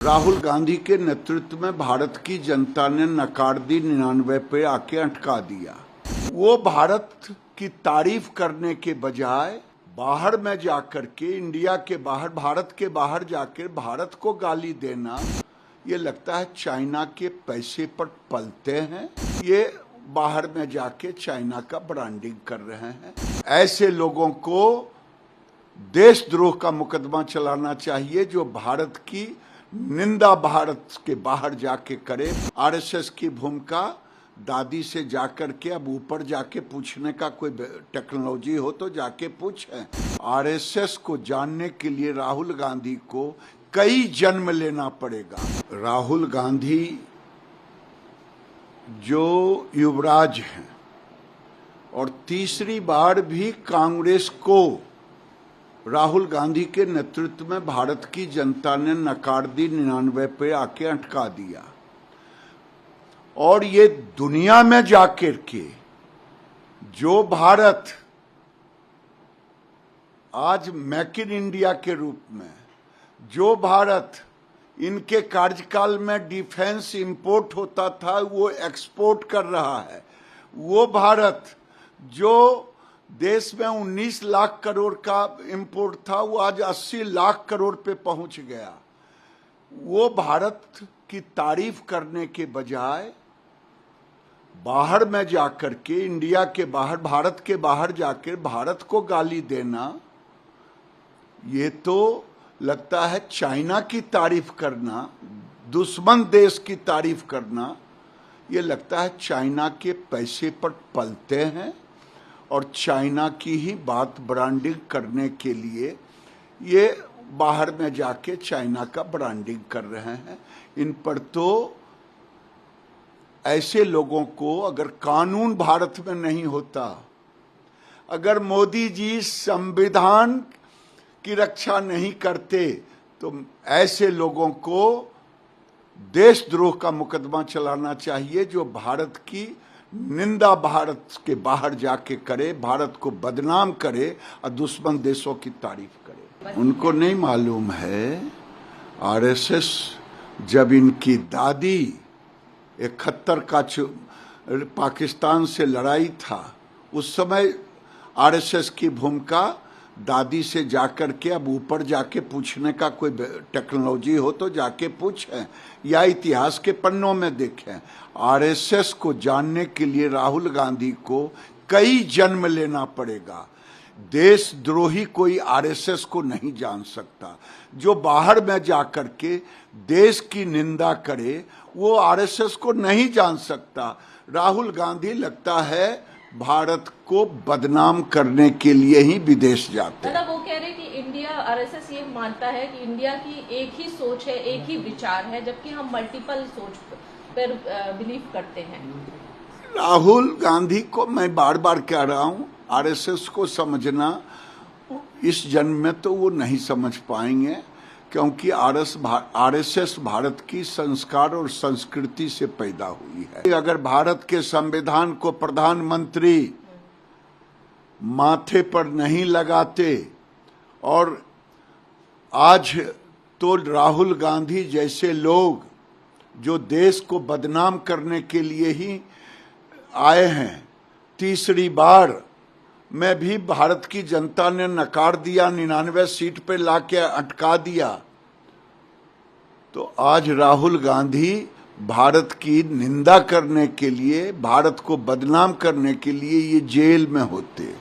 राहुल गांधी के नेतृत्व में भारत की जनता ने नकार दी 99 पे आके अटका दिया। वो भारत की तारीफ करने के बजाय बाहर में जाकर के इंडिया के बाहर भारत के बाहर जाकर भारत को गाली देना, ये लगता है चाइना के पैसे पर पलते हैं। ये बाहर में जाके चाइना का ब्रांडिंग कर रहे हैं। ऐसे लोगों को देशद्रोह का मुकदमा चलाना चाहिए जो भारत की निंदा भारत के बाहर जाके करे। आरएसएस की भूमिका दादी से जाकर के अब ऊपर जाके पूछने का कोई टेक्नोलॉजी हो तो जाके पूछें। आरएसएस को जानने के लिए राहुल गांधी को कई जन्म लेना पड़ेगा। राहुल गांधी जो युवराज हैं और तीसरी बार भी कांग्रेस को राहुल गांधी के नेतृत्व में भारत की जनता ने नकार दी, 99 पे आके अटका दिया। और ये दुनिया में जाकर के जो भारत आज मेक इन इंडिया के रूप में, जो भारत इनके कार्यकाल में डिफेंस इंपोर्ट होता था वो एक्सपोर्ट कर रहा है, वो भारत जो देश में 19 लाख करोड़ का इंपोर्ट था वो आज 80 लाख करोड़ पे पहुंच गया। वो भारत की तारीफ करने के बजाय बाहर में जाकर के इंडिया के बाहर भारत के बाहर जाकर भारत को गाली देना, ये तो लगता है चाइना की तारीफ करना, दुश्मन देश की तारीफ करना, ये लगता है चाइना के पैसे पर पलते हैं और चाइना की ही बात ब्रांडिंग करने के लिए ये बाहर में जाके चाइना का ब्रांडिंग कर रहे हैं। इन पर तो ऐसे लोगों को, अगर कानून भारत में नहीं होता, अगर मोदी जी संविधान की रक्षा नहीं करते, तो ऐसे लोगों को देशद्रोह का मुकदमा चलाना चाहिए जो भारत की निंदा भारत के बाहर जाके करे, भारत को बदनाम करे और दुश्मन देशों की तारीफ करे। उनको नहीं मालूम है आरएसएस जब इनकी दादी 71 का पाकिस्तान से लड़ाई था, उस समय आरएसएस की भूमिका दादी से जाकर के अब ऊपर जाके पूछने का कोई टेक्नोलॉजी हो तो जाके पूछें या इतिहास के पन्नों में देखें। आरएसएस को जानने के लिए राहुल गांधी को कई जन्म लेना पड़ेगा। देशद्रोही कोई आरएसएस को नहीं जान सकता। जो बाहर में जाकर के देश की निंदा करे वो आरएसएस को नहीं जान सकता। राहुल गांधी लगता है भारत को बदनाम करने के लिए ही विदेश जाते हैं। वो कह रहे कि इंडिया, आरएसएस ये मानता है कि इंडिया की एक ही सोच है, एक ही विचार है, जबकि हम मल्टीपल सोच पर बिलीव करते हैं। राहुल गांधी को मैं बार बार कह रहा हूं, आरएसएस को समझना इस जन्म में तो वो नहीं समझ पाएंगे, क्योंकि आरएसएस भारत की संस्कार और संस्कृति से पैदा हुई है। अगर भारत के संविधान को प्रधानमंत्री माथे पर नहीं लगाते और आज तो राहुल गांधी जैसे लोग जो देश को बदनाम करने के लिए ही आए हैं, तीसरी बार में भी भारत की जनता ने नकार दिया, 99 सीट पे लाके अटका दिया, तो आज राहुल गांधी भारत की निंदा करने के लिए, भारत को बदनाम करने के लिए ये जेल में होते।